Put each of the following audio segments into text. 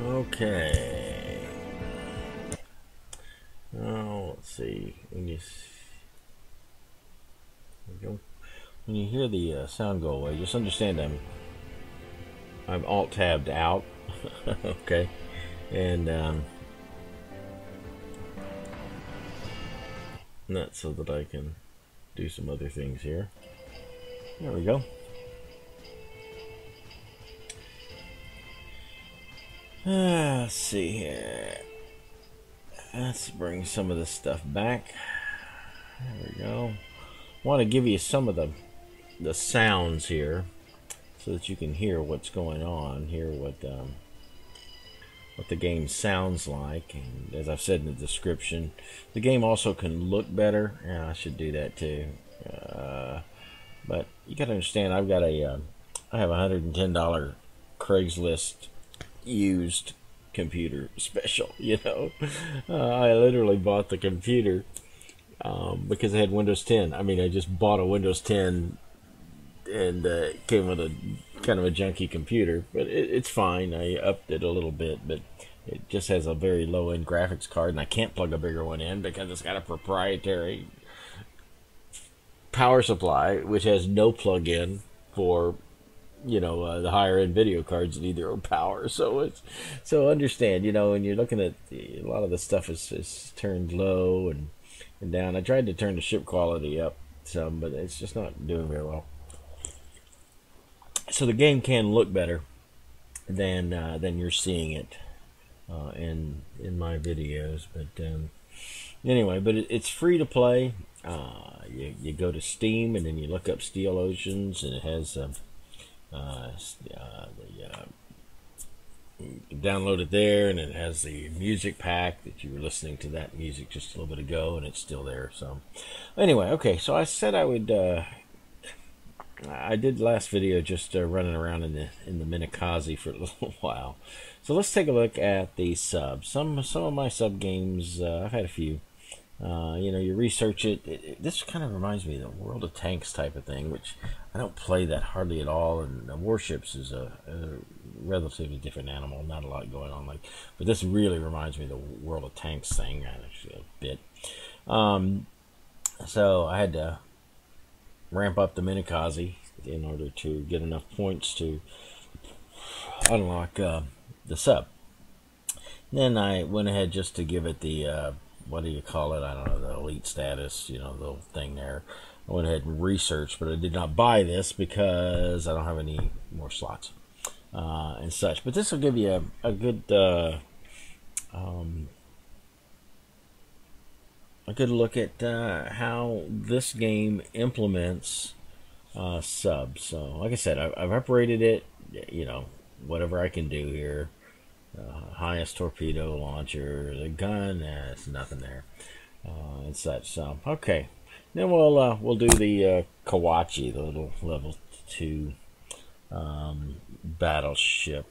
Okay. Oh, let's see. When you hear the sound go away, just understand I'm alt tabbed out. Okay, and that's so that I can do some other things here. There we go. Let's see here. Let's bring some of this stuff back. There we go. I want to give you some of the sounds here, so that you can hear what's going on, hear what the game sounds like. And as I've said in the description, the game also can look better. Yeah, I should do that too. But you got to understand, I have a $110 Craigslist used computer special. You know, I literally bought the computer because I had Windows 10. I mean, I just bought a Windows 10, and it came with a kind of a junky computer, but it's fine. I upped it a little bit, but it just has a very low-end graphics card, and I can't plug a bigger one in because it's got a proprietary power supply, which has no plug-in for, you know, the higher-end video cards that need their own power. So understand, you know, when you're looking at a lot of the stuff is turned low and down. I tried to turn the ship quality up some, but it's just not doing very well. So the game can look better than you're seeing it in my videos, but anyway, but it's free to play. You go to Steam and then you look up Steel Oceans, and it has you can download it there, and it has the music pack that you were listening to that music just a little bit ago, and it's still there. So anyway, okay, so I said I would I did last video just running around in the Minikaze for a little while. So let's take a look at the subs. Some of my sub games, I've had a few. You know, you research it. This kind of reminds me of the World of Tanks type of thing, which I don't play that hardly at all. And Warships is a relatively different animal, not a lot going on. But this really reminds me of the World of Tanks thing, actually a bit. So I had to ramp up the Minikaze in order to get enough points to unlock the sub. Then I went ahead just to give it the what do you call it? I don't know, the elite status, you know, the little thing there. I went ahead and researched, but I did not buy this because I don't have any more slots and such. But this will give you a good look at how this game implements subs. So, like I said, I've operated it, you know, whatever I can do here. Highest torpedo launcher, the gun, it's nothing there, and such. So, okay, then we'll do the Kawachi, the little level 2 battleship.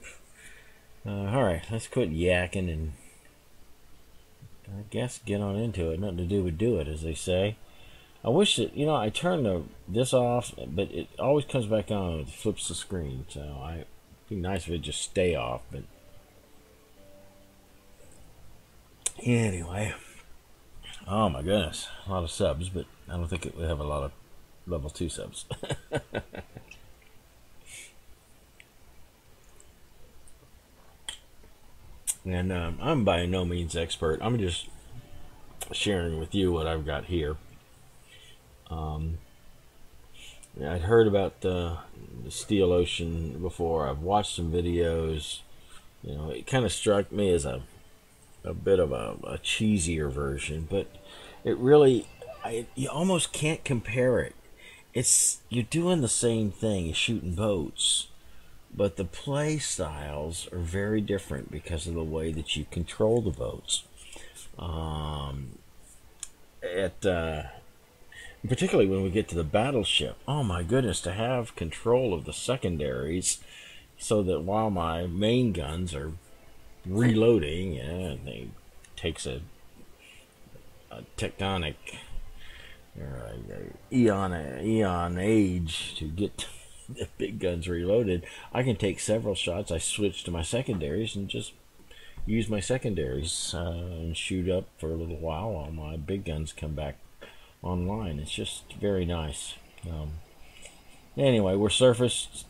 All right, let's quit yakking and I guess get on into it. Nothing to do but do it, as they say. I wish that, you know, I turn this off, but it always comes back on and it flips the screen. So it'd be nice if it just stay off. But anyway, oh my goodness, a lot of subs, but I don't think we have a lot of level 2 subs. And I'm by no means expert. I'm just sharing with you what I've got here. I'd heard about the Steel Ocean before. I've watched some videos. You know, it kind of struck me as a bit of a cheesier version, but it really, you almost can't compare it. You're doing the same thing, you're shooting boats, but the play styles are very different because of the way that you control the boats. Particularly when we get to the battleship, oh my goodness, to have control of the secondaries so that while my main guns are reloading, it takes a tectonic or eon age to get the big guns reloaded. I can take several shots. I switch to my secondaries and just use my secondaries and shoot up for a little while my big guns come back online. It's just very nice. Anyway, we're surfaced,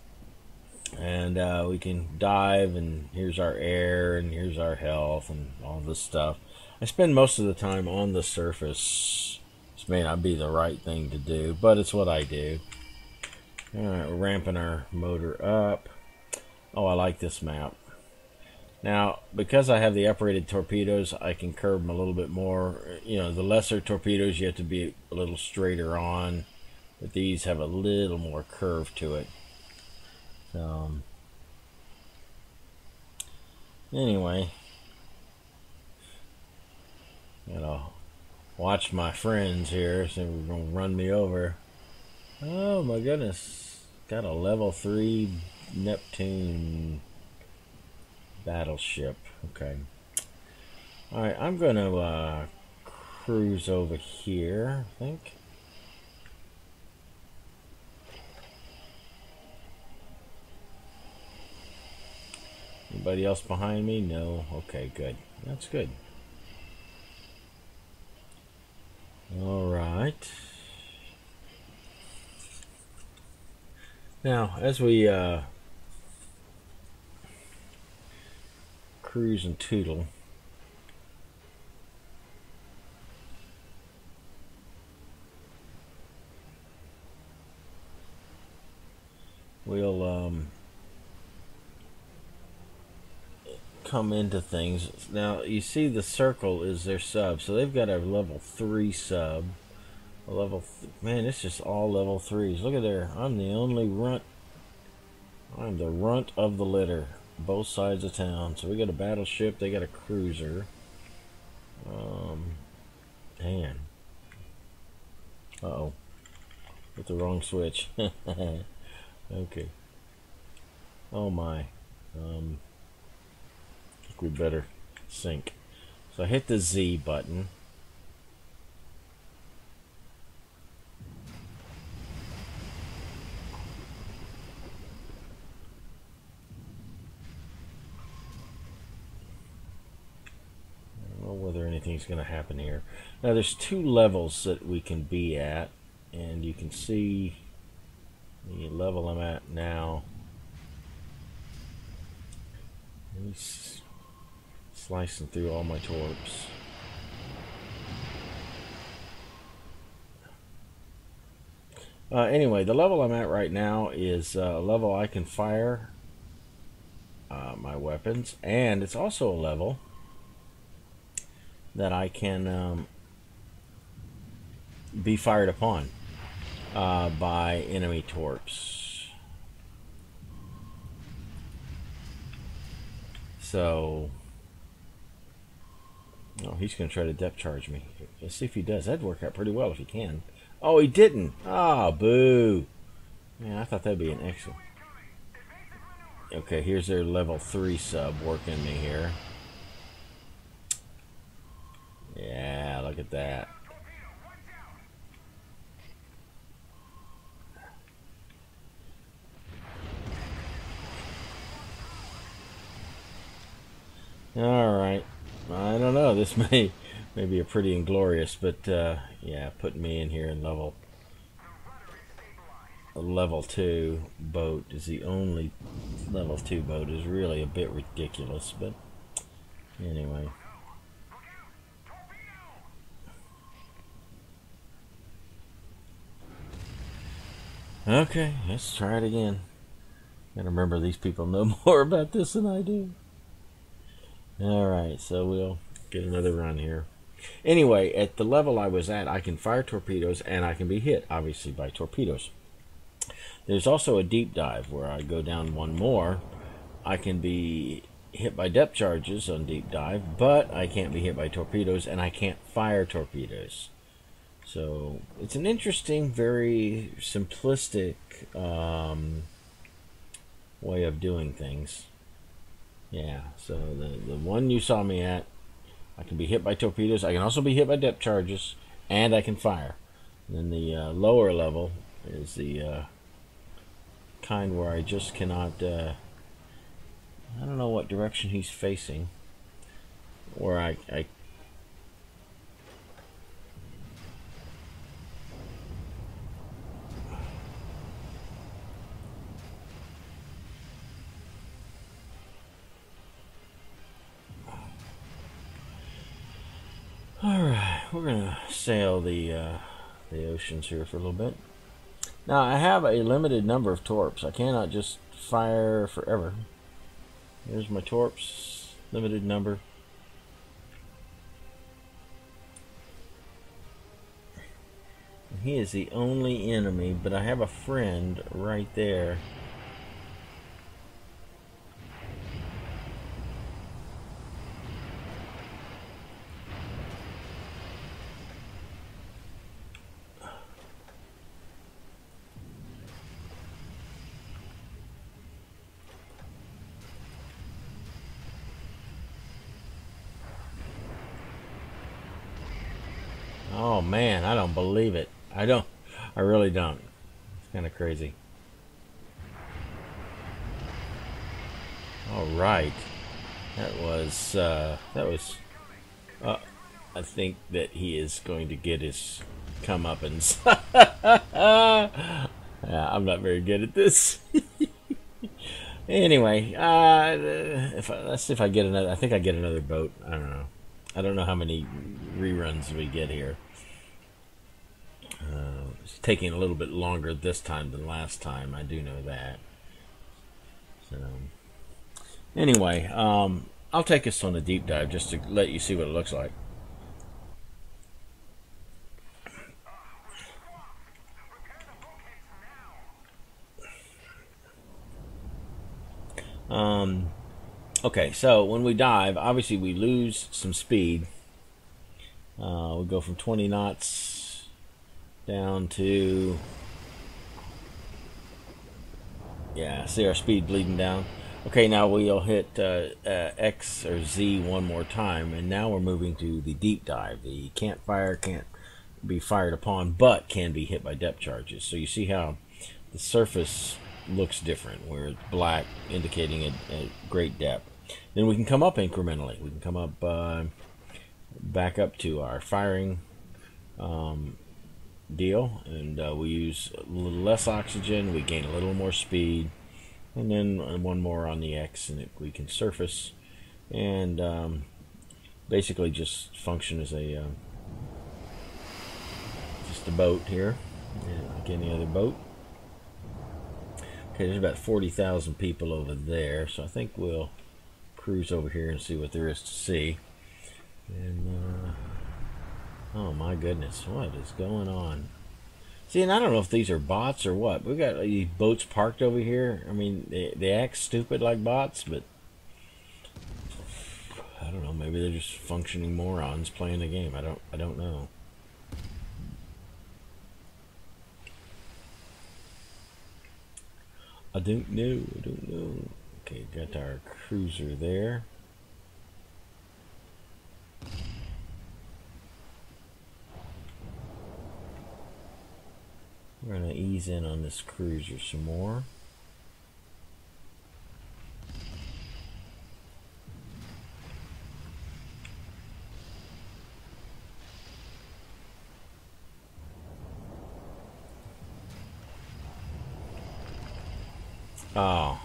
and we can dive, and here's our air, and here's our health, and all this stuff. I spend most of the time on the surface. This may not be the right thing to do, but it's what I do. Alright, we're ramping our motor up. Oh, I like this map. Now, because I have the uprated torpedoes, I can curve them a little bit more. You know, the lesser torpedoes, you have to be a little straighter on, but these have a little more curve to it. Anyway, gotta watch my friends here, so they're gonna run me over. Oh my goodness, got a level 3 Neptune battleship. Okay. Alright, I'm gonna cruise over here, I think. Anybody else behind me? No? Okay, good. That's good. Alright. Now, as we cruise and tootle, we'll come into things. Now, you see the circle is their sub, so they've got a level 3 sub. A level man, it's just all level 3s. Look at there. I'm the only runt. I'm the runt of the litter. Both sides of town. So we got a battleship. They got a cruiser. Man. Uh-oh. Hit the wrong switch. Okay. Oh my. I think we better sink. So I hit the Z button. Whether anything's going to happen here. Now there's 2 levels that we can be at, and you can see the level I'm at now. He's slicing through all my torps. Anyway, the level I'm at right now is a level I can fire my weapons, and it's also a level that I can be fired upon by enemy torps. So, oh, he's going to try to depth charge me. Let's see if he does. That'd work out pretty well if he can. Oh, he didn't. Ah, oh, boo. Man, I thought that'd be an excellent. Okay, here's their level 3 sub working me here. Yeah, look at that. Alright. I don't know. This may be a pretty inglorious, but yeah, putting me in here in level 2 boat is the only level 2 boat is really a bit ridiculous, but anyway. Okay, let's try it again. Gotta remember these people know more about this than I do. Alright, so we'll get another run here. Anyway, at the level I was at, I can fire torpedoes and I can be hit, obviously, by torpedoes. There's also a deep dive where I go down one more. I can be hit by depth charges on deep dive, but I can't be hit by torpedoes and I can't fire torpedoes. So it's an interesting, very simplistic way of doing things. Yeah, so the one you saw me at, I can be hit by torpedoes. I can also be hit by depth charges, and I can fire. And then the lower level is the kind where I just cannot. I don't know what direction he's facing. where I Alright, we're gonna sail the oceans here for a little bit. Now I have a limited number of torps. I cannot just fire forever. Here's my torps, limited number. He is the only enemy, but I have a friend right there. Oh man, I don't believe it. I really don't. It's kind of crazy. All right, that was I think that he is going to get his comeuppance. Yeah, I'm not very good at this. Anyway, let's see if I get another. I think I get another boat. I don't know. I don't know how many reruns we get here. It's taking a little bit longer this time than last time. I do know that. So, anyway, I'll take us on a deep dive just to let you see what it looks like. Okay, so when we dive, obviously we lose some speed. We go from 20 knots down to, yeah, see our speed bleeding down. Okay, now we'll hit X or Z one more time, and now we're moving to the deep dive. The can't fire, can't be fired upon, but can be hit by depth charges. So you see how the surface looks different, where it's black, indicating a great depth. Then we can come up incrementally. We can come up back up to our firing deal, and we use a little less oxygen. We gain a little more speed, and then one more on the X, and we can surface and basically just function as a just a boat here, like any other boat. Okay, there's about 40,000 people over there, so I think we'll cruise over here and see what there is to see. And oh my goodness, what is going on? See, and I don't know if these are bots or what. We've got these boats parked over here. I mean, they act stupid like bots, but I don't know. Maybe they're just functioning morons playing the game. I don't know. I don't know. Okay, got our cruiser there. We're going to ease in on this cruiser some more. Oh.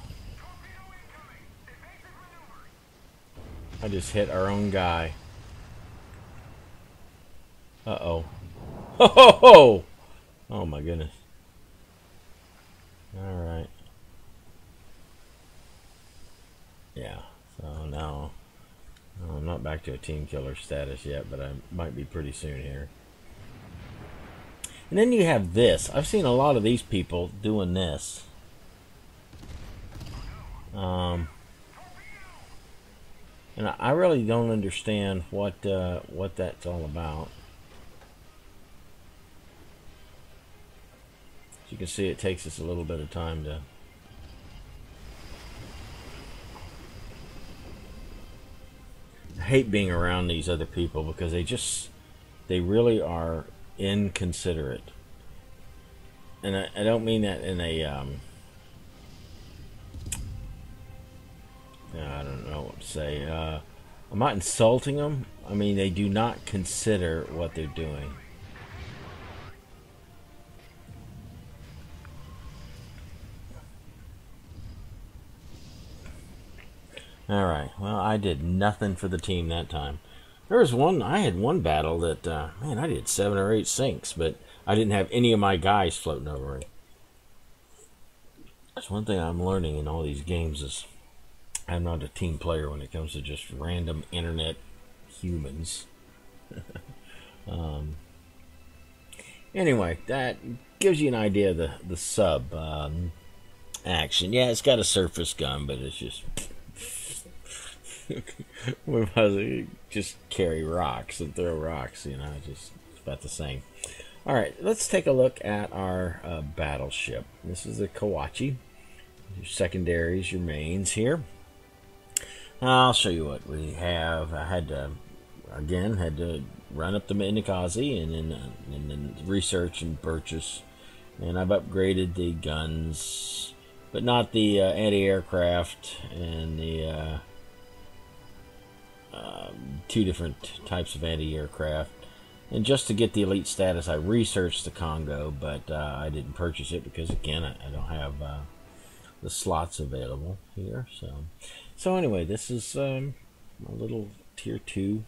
I just hit our own guy. Uh-oh. Ho ho ho! Oh my goodness. Alright. Yeah, so now I'm not back to a team killer status yet, but I might be pretty soon here. And then you have this. I've seen a lot of these people doing this. And I really don't understand what that's all about. As you can see, it takes us a little bit of time to. I hate being around these other people because they really are inconsiderate. And I don't mean that in a I don't know what to say. I'm not insulting them. I mean, they do not consider what they're doing. Alright, well, I did nothing for the team that time. There was one, I had one battle that, man, I did 7 or 8 sinks, but I didn't have any of my guys floating over it. That's one thing I'm learning in all these games is I'm not a team player when it comes to just random internet humans. Anyway, that gives you an idea of the sub action. Yeah, it's got a surface gun, but it's just just carry rocks and throw rocks, you know, just about the same. Alright, let's take a look at our battleship. This is a Kawachi. Your secondaries, your mains here. I'll show you what we have. I had to, again, run up to Minakazi and then research and purchase. And I've upgraded the guns, but not the anti-aircraft and the 2 different types of anti-aircraft. And just to get the elite status, I researched the Congo, but I didn't purchase it because, again, I don't have the slots available here. So anyway, this is a little tier 2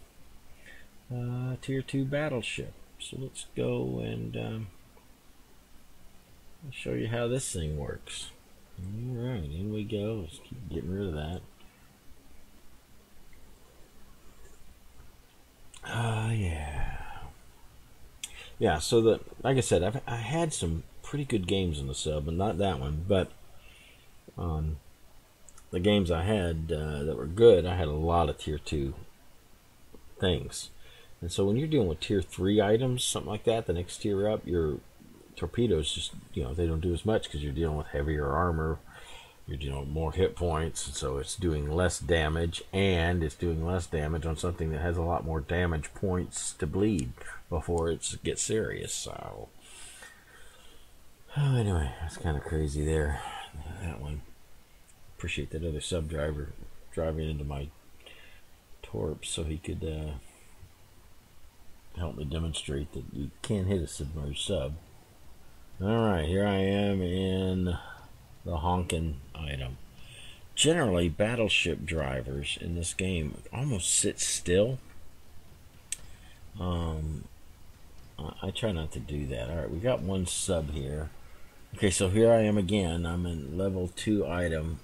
battleship. So let's go and I'll show you how this thing works. Alright, in we go. Let's keep getting rid of that. Yeah, so like I said, I had some pretty good games in the sub, and not that one, but the games I had that were good, I had a lot of tier 2 things. And so when you're dealing with tier 3 items, something like that, the next tier up, your torpedoes just, you know, they don't do as much because you're dealing with heavier armor, you're dealing with more hit points, and so it's doing less damage, and it's doing less damage on something that has a lot more damage points to bleed before it gets serious. So anyway, that's kind of crazy there. That one. Appreciate that other sub driver driving into my torp so he could help me demonstrate that you can hit a submerged sub. Alright, here I am in the honkin' item. Generally, battleship drivers in this game almost sit still. I try not to do that. Alright, we got one sub here. Okay, so here I am again. I'm in level 2 item,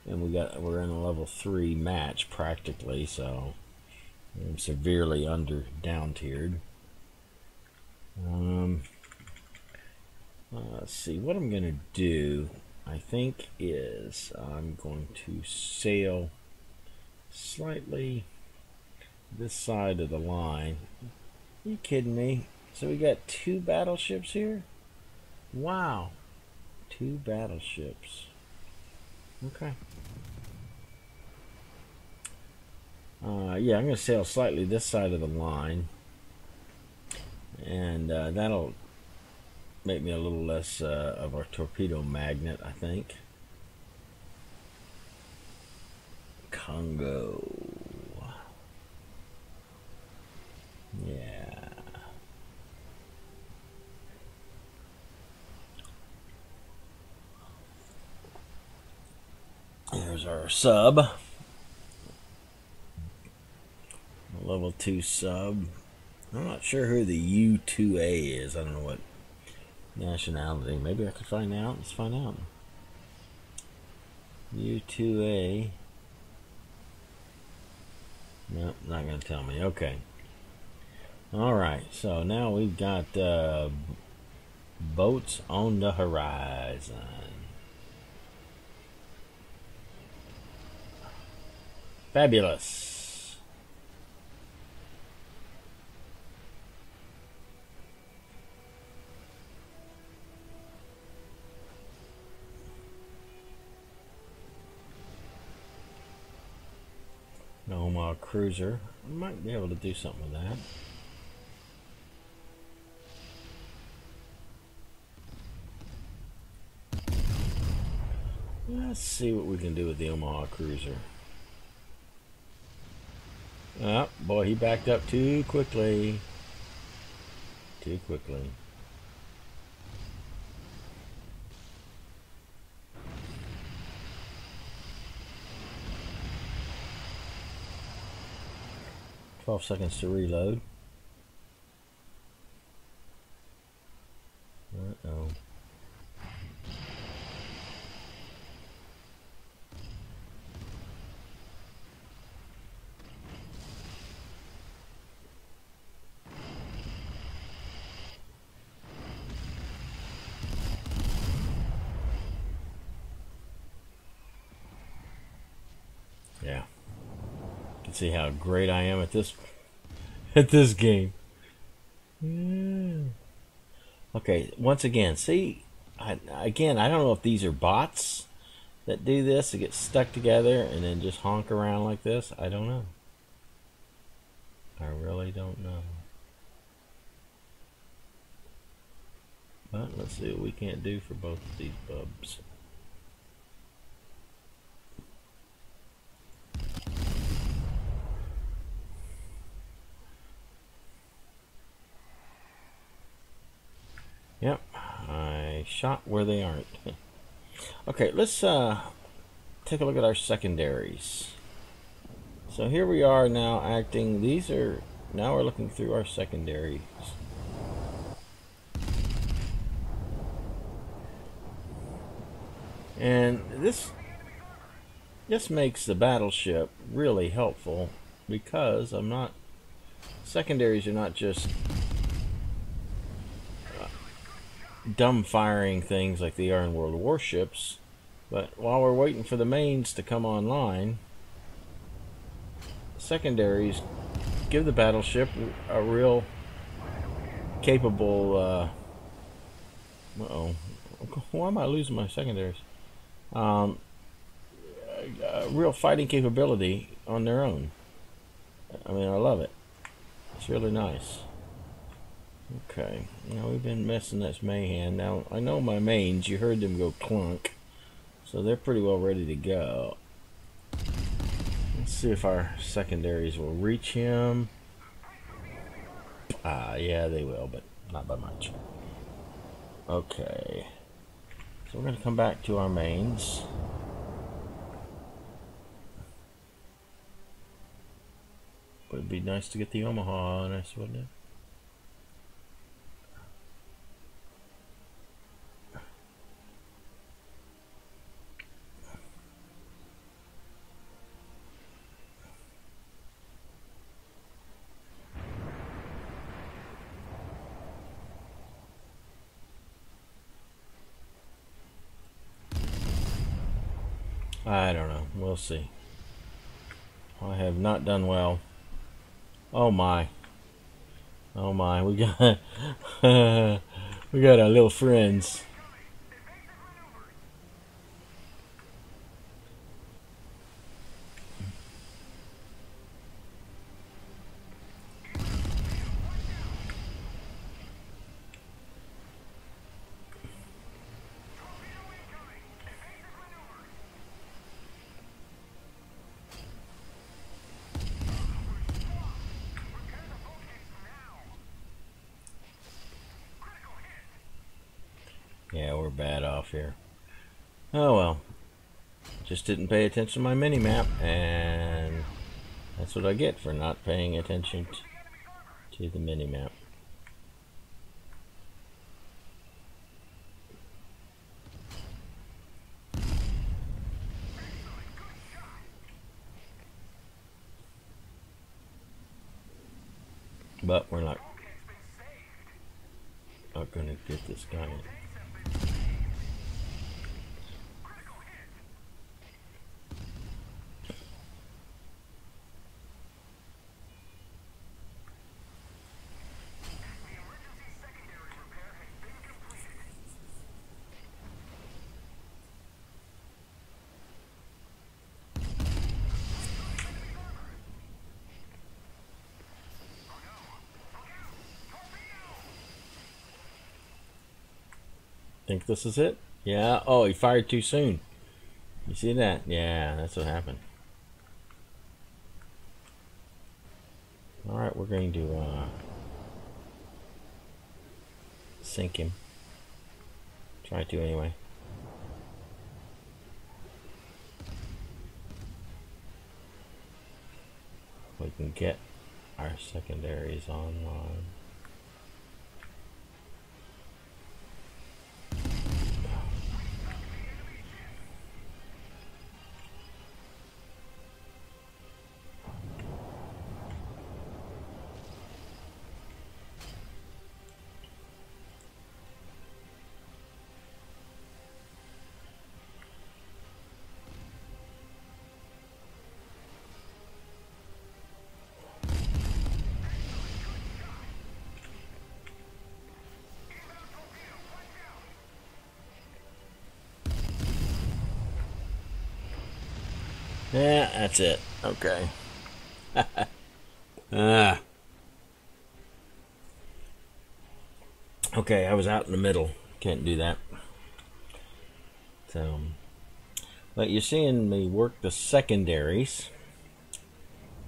and we're in a level 3 match practically, so I'm severely down tiered. Let's see what I'm gonna do. I think is I'm going to sail slightly this side of the line. Are you kidding me? So we got 2 battleships here? Wow. 2 battleships. Okay. Yeah, I'm going to sail slightly this side of the line. And that'll make me a little less of a torpedo magnet, I think. Congo. Yeah. There's our sub. Level 2 sub. I'm not sure who the U2A is. I don't know what nationality. Maybe I could find out. Let's find out. U2A. Nope, not going to tell me. Okay. Alright, so now we've got boats on the horizon. Fabulous. No cruiser. I might be able to do something with that. Let's see what we can do with the Omaha cruiser. Oh, boy, he backed up too quickly. Too quickly. "12 seconds to reload." Uh-oh. Yeah. You can see how great I am at this game. Yeah. Okay, once again, see, I don't know if these are bots that do this to get stuck together and then just honk around like this. I don't know. I really don't know. But let's see what we can't do for both of these bubs. Yep, I shot where they aren't. Okay, let's take a look at our secondaries. So here we are now acting. Now we're looking through our secondaries. And this makes the battleship really helpful because secondaries are not just dumb firing things like they are in World of Warships, but while we're waiting for the mains to come online, secondaries give the battleship a real capable why am I losing my secondaries? A real fighting capability on their own. I mean, I love it. It's really nice. Okay, now we've been messing this mayhem. Now, I know my mains, you heard them go clunk, so they're pretty well ready to go. Let's see if our secondaries will reach him. Yeah, they will, but not by much. Okay, so we're going to come back to our mains. But it'd be nice to get the Omaha on us, wouldn't it? I don't know. We'll see. I have not done well. Oh my. Oh my. We got we got our little friends. Yeah, we're bad off here. Oh well. Just didn't pay attention to my mini-map, and that's what I get for not paying attention to the mini-map. But we're not gonna get this guy. Think this is it? Yeah. Oh, he fired too soon. You see that? Yeah, that's what happened. Alright, we're going to sink him. Try to anyway. We can get our secondaries online. Yeah, that's it. Okay. Okay, I was out in the middle. Can't do that. So, but you're seeing me work the secondaries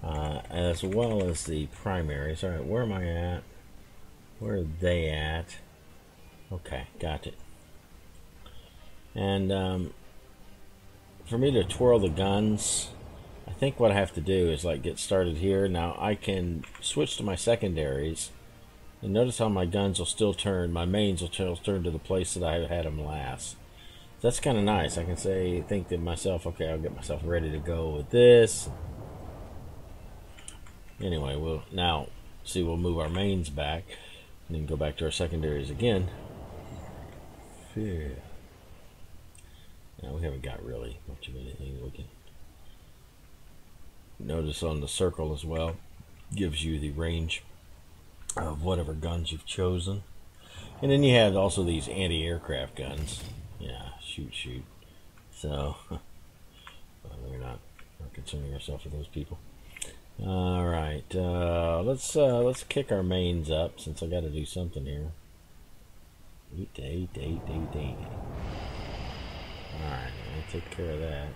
as well as the primaries. All right, where am I at? Where are they at? Okay, got it. And for me to twirl the guns, I think what I have to do is like get started here. Now I can switch to my secondaries, and notice how my guns will still turn, my mains will still turn to the place that I had them last. So that's kind of nice. I can think to myself, okay, I'll get myself ready to go with this. Anyway, we'll move our mains back, and then go back to our secondaries again. Yeah. Now we haven't got really much of anything. We can notice on the circle as well, gives you the range of whatever guns you've chosen. And then you have also these anti-aircraft guns. Yeah, shoot. So we're not concerning ourselves with those people. All right, let's kick our mains up since I got to do something here. Alright, I'll take care of that.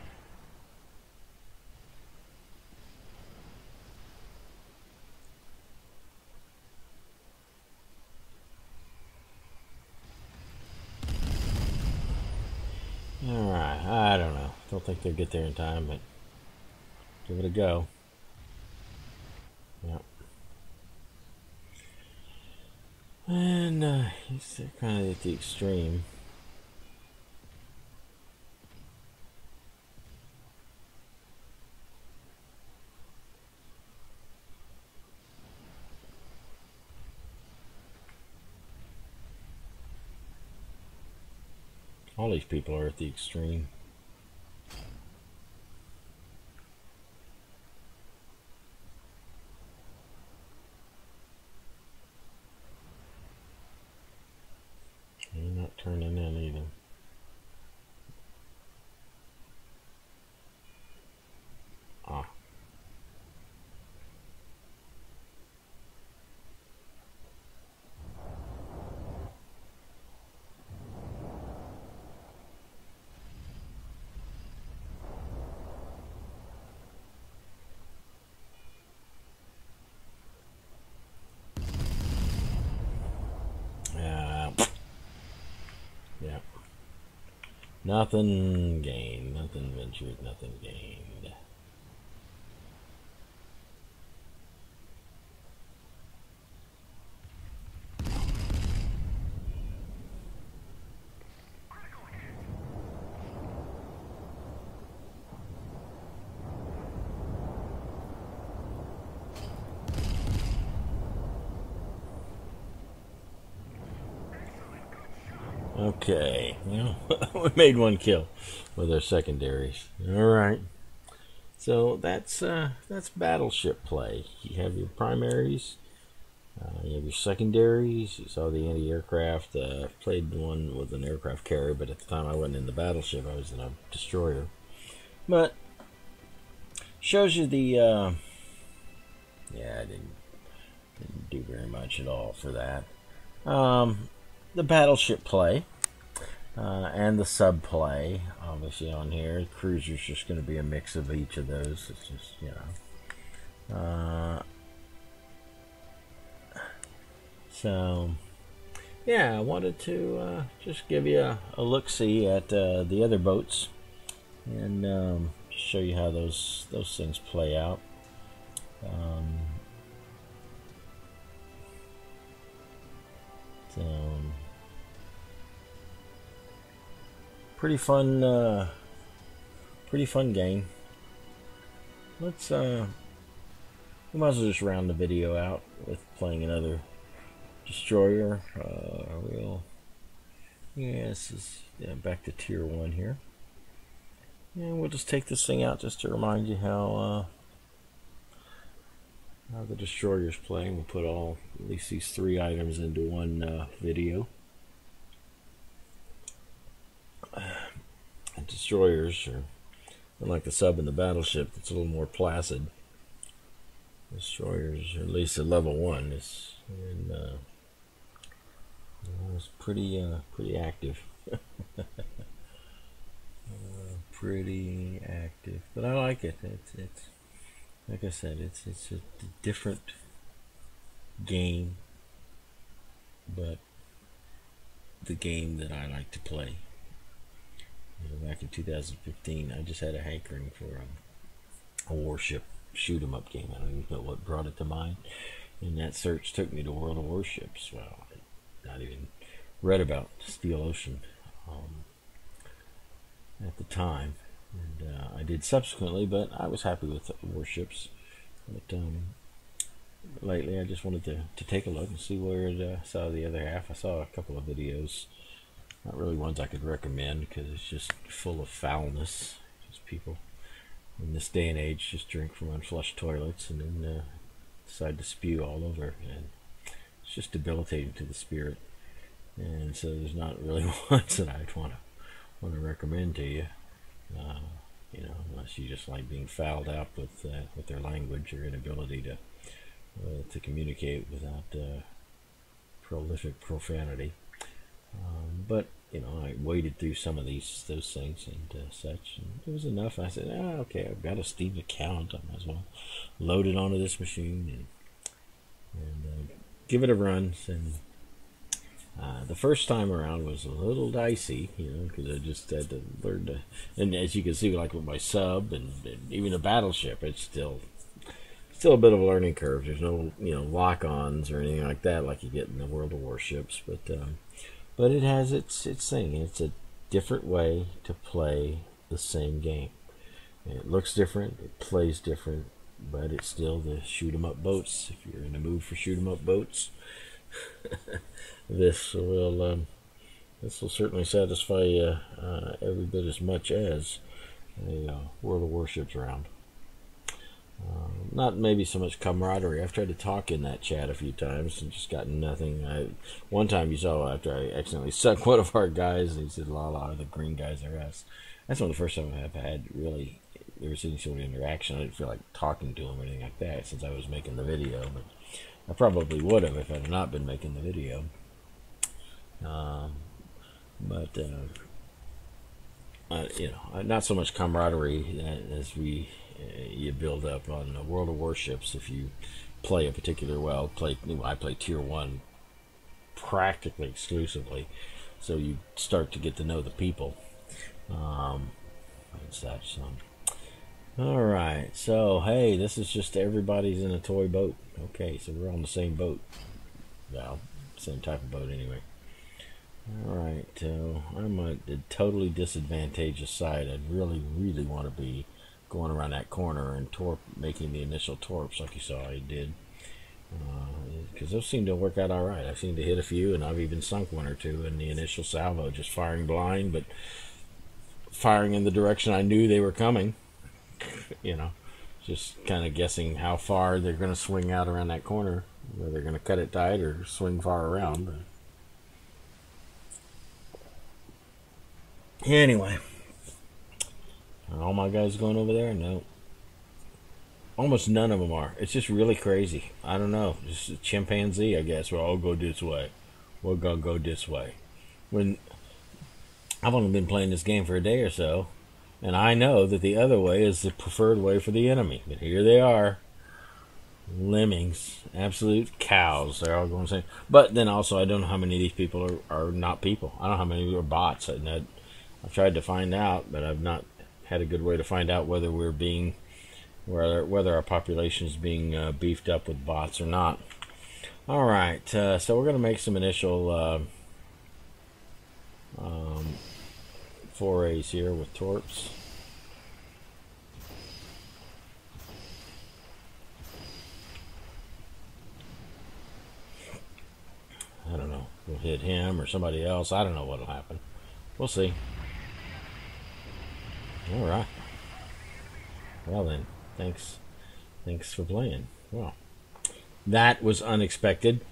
Alright, I don't know. Don't think they'll get there in time, but give it a go. Yep. And he's kind of at the extreme. All these people are at the extreme. You're not turning in either. Ah. Yeah. Nothing gained, nothing ventured, nothing gained. Okay, well, we made one kill with our secondaries. All right, so that's battleship play. You have your primaries, you have your secondaries. You saw the anti-aircraft. Played one with an aircraft carrier, but at the time I wasn't in the battleship. I was in a destroyer. But shows you the yeah, I didn't do very much at all for that. The battleship play and the sub play, obviously on here. Cruiser's just going to be a mix of each of those. It's just, you know, So yeah, I wanted to just give you a look-see at the other boats, and show you how those things play out. So pretty fun game. Let's we might as well just round the video out with playing another destroyer. This is back to tier 1 here, and we'll just take this thing out just to remind you how the destroyers play. We'll put at least these 3 items into one video. And destroyers are unlike the sub and the battleship. It's a little more placid. Destroyers, at least at level 1, it's pretty active. Pretty active, but I like it. It's like I said, it's a different game, but the game that I like to play. Back in 2015, I just had a hankering for a warship shoot 'em up game. I don't even know what brought it to mind, and that search took me to World of Warships. Well, I'd not even read about Steel Ocean at the time, and I did subsequently, but I was happy with Warships. But lately I just wanted to take a look and see where it saw the other half. I saw a couple of videos, not really ones I could recommend because it's just full of foulness. Just people in this day and age just drink from unflushed toilets and then decide to spew all over, and it's just debilitating to the spirit. And so there's not really ones that I'd want to recommend to you, unless you just like being fouled out with their language or inability to communicate without prolific profanity. But I waded through some of those things and such, and it was enough. I said, okay, I've got a Steam account. I might as well load it onto this machine and give it a run. And the first time around was a little dicey, because I just had to learn to. And as you can see, like with my sub and even a battleship, it's still a bit of a learning curve. There's no lock-ons or anything like that like you get in the World of Warships, but it has its thing. It's a different way to play the same game. It looks different, it plays different, but it's still the shoot 'em up boats. If you're in the mood for shoot 'em up boats, this will certainly satisfy you every bit as much as a World of Warships round. Not maybe so much camaraderie. I've tried to talk in that chat a few times and just gotten nothing. One time you saw after I accidentally sunk one of our guys, and he said, "Lala, the green guys are us." That's one of the first time I've had really there was any sort of interaction. I didn't feel like talking to him or anything like that since I was making the video, but I probably would have if I had not been making the video. Not so much camaraderie as you build up on the World of Warships. If you play a particular I play tier 1 practically exclusively, so you start to get to know the people and such. So, all right, so hey, this is just everybody's in a toy boat. Okay, so we're on the same boat. Well, same type of boat anyway. All right, I'm on a totally disadvantageous side. I'd really want to be going around that corner and making the initial torps like you saw I did, because those seem to work out all right. I've seen to hit a few, and I've even sunk one or two in the initial salvo, just firing blind, but firing in the direction I knew they were coming. Just kind of guessing how far they're going to swing out around that corner, whether they're going to cut it tight or swing far around. But anyway, are all my guys going over there? No. Almost none of them are. It's just really crazy. I don't know. Just a chimpanzee, I guess. We'll all go this way. We're going to go this way. When I've only been playing this game for a day or so, and I know that the other way is the preferred way for the enemy. But here they are. Lemmings, absolute cows. They're all going the same. But then also, I don't know how many of these people are not people. I don't know how many are bots. I've tried to find out, but I've not had a good way to find out whether whether our population is being beefed up with bots or not. All right, so we're going to make some initial forays here with torps. I don't know. We'll hit him or somebody else. I don't know what'll happen. We'll see. All right. Well then, thanks for playing. Well, that was unexpected.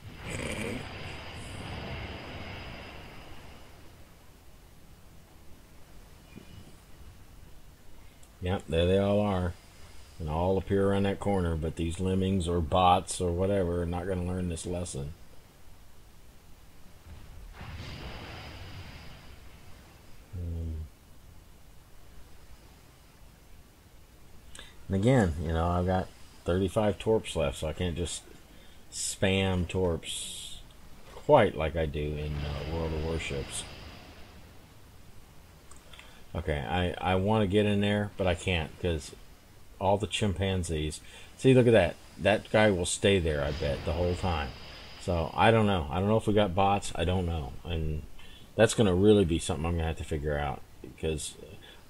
Yep, there they all are. And all appear around that corner, but these lemmings or bots or whatever are not going to learn this lesson. And again, you know, I've got 35 torps left, so I can't just spam torps quite like I do in World of Warships. Okay, I want to get in there, but I can't because all the chimpanzees. See, look at that. That guy will stay there, I bet, the whole time. So, I don't know. I don't know if we got bots. I don't know. And that's going to really be something I'm going to have to figure out because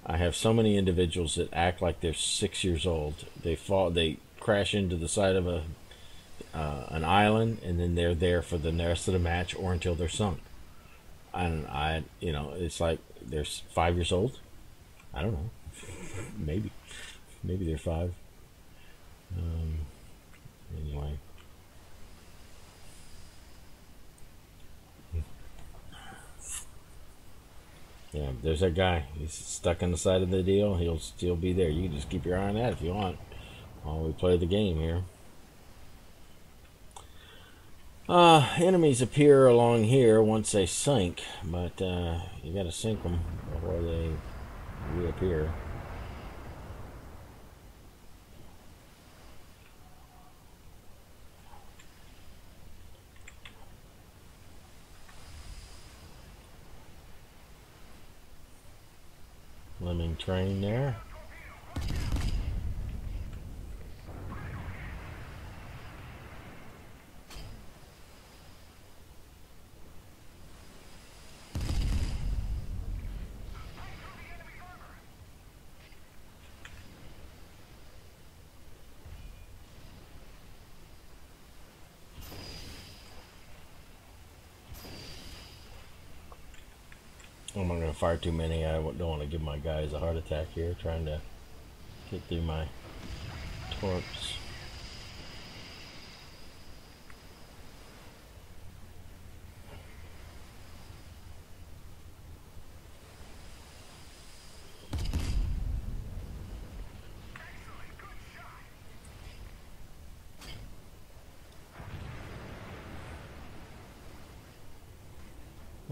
I have so many individuals that act like they're 6 years old. They crash into the side of an island, and then they're there for the rest of the match or until they're sunk. And you know, it's like they're 5 years old. I don't know. Maybe they're 5. Anyway. Yeah, there's that guy. He's stuck on the side of the deal. He'll still be there. You can just keep your eye on that if you want while we play the game here. Enemies appear along here once they sink, but you gotta sink them before they reappear. Lemming train there. I'm not going to fire too many. I don't want to give my guys a heart attack here trying to get through my torps.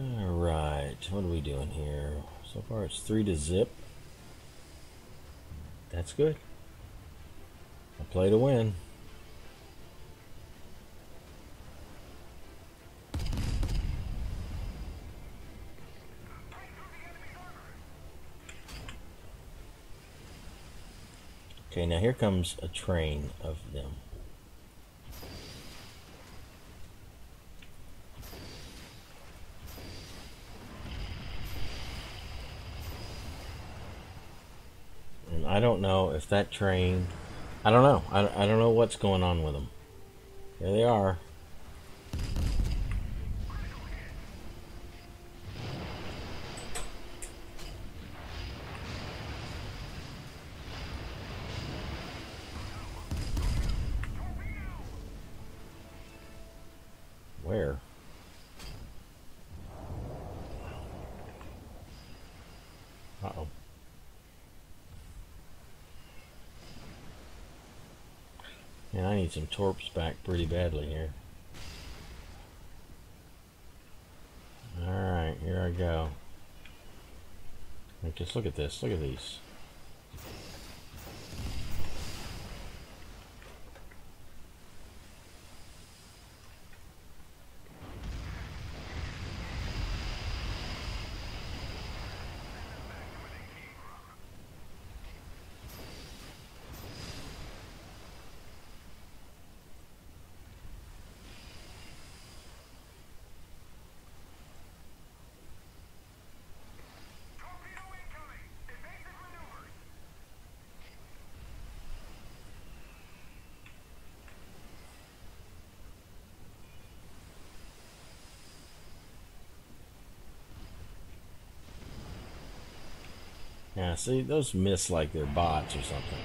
Alright, what are we doing here? So far it's 3-0. That's good. I play to win. Okay, now here comes a train of them. I don't know if that train... I don't know. I don't know what's going on with them. There they are. Where? Uh-oh. Yeah, I need some torps back pretty badly here. Alright, here I go. Just look at this. Look at these. Yeah, see, those miss like they're bots or something.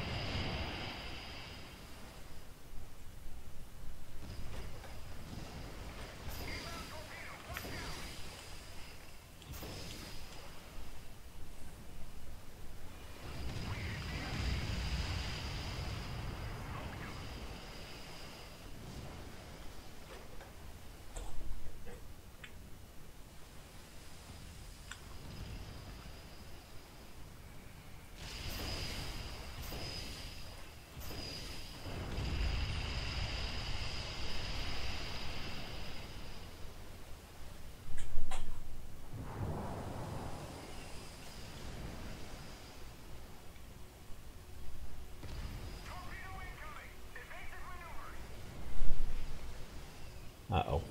Uh-oh.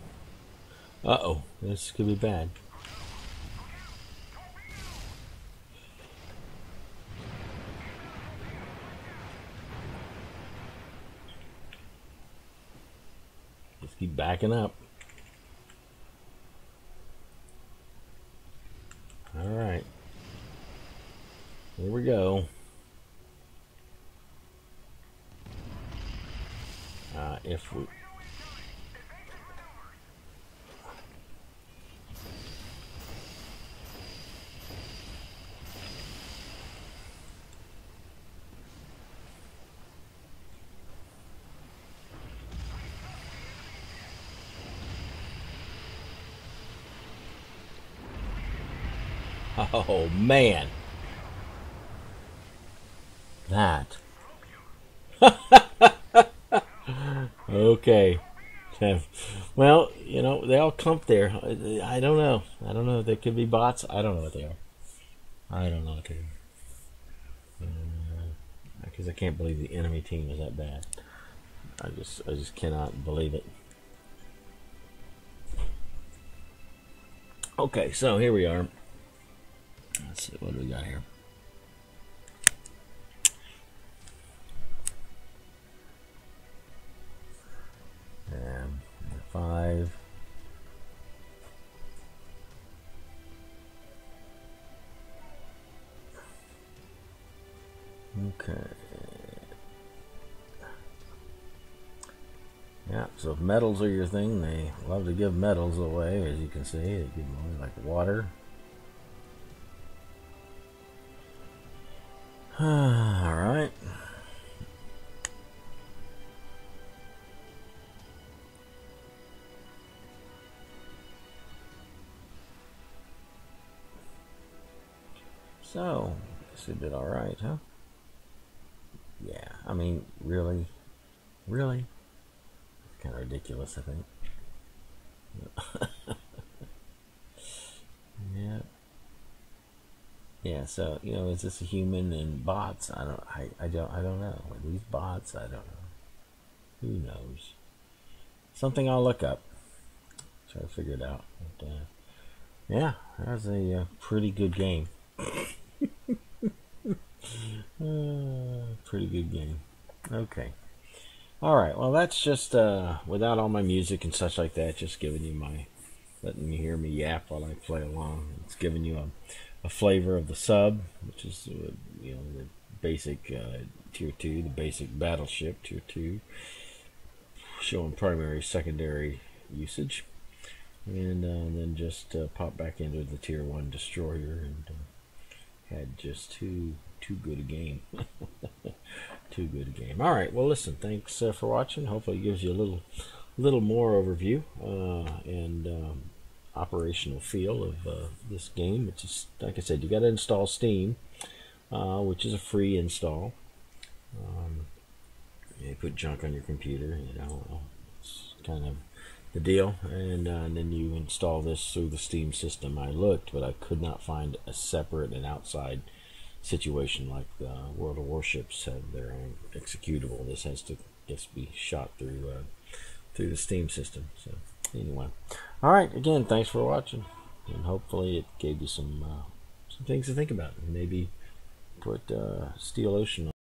Uh-oh. This could be bad. Just keep backing up. Alright. Here we go. If we... Oh, man. That. Okay. Well, you know, they all clump there. I don't know. I don't know. They could be bots. I don't know what they are. I don't know what they are. Because I can't believe the enemy team is that bad. I just cannot believe it. Okay, so here we are. Let's see, what do we got here? And 5. Okay. Yeah, so if medals are your thing, they love to give medals away, as you can see. They give them away like water. Alright. So, I guess we did alright, huh? Yeah, I mean, really? Really? It's kind of ridiculous, I think. Yeah. Yeah, so, you know, is this a human and bots? I don't know. Are these bots? I don't know. Who knows? Something I'll look up. Try to figure it out. But, yeah, that was a pretty good game. Pretty good game. Okay. Alright, well that's just, without all my music and such like that, just giving you my, letting you hear me yap while I play along. It's giving you a flavor of the sub, which is, you know, the basic tier 2, the basic Battleship tier 2, showing primary, secondary usage. And then just pop back into the tier 1 destroyer and had just too good a game. Too good a game. All right, well listen, thanks for watching. Hopefully it gives you a little more overview and operational feel of this game, which is, like I said, you got to install Steam, which is a free install. You put junk on your computer, you know, it's kind of the deal, and then you install this through the Steam system. I looked, but I could not find a separate and outside situation like World of Warships have their own executable. This has to just be shot through the Steam system. So anyway, all right. Again, thanks for watching, and hopefully it gave you some things to think about, and maybe put Steel Ocean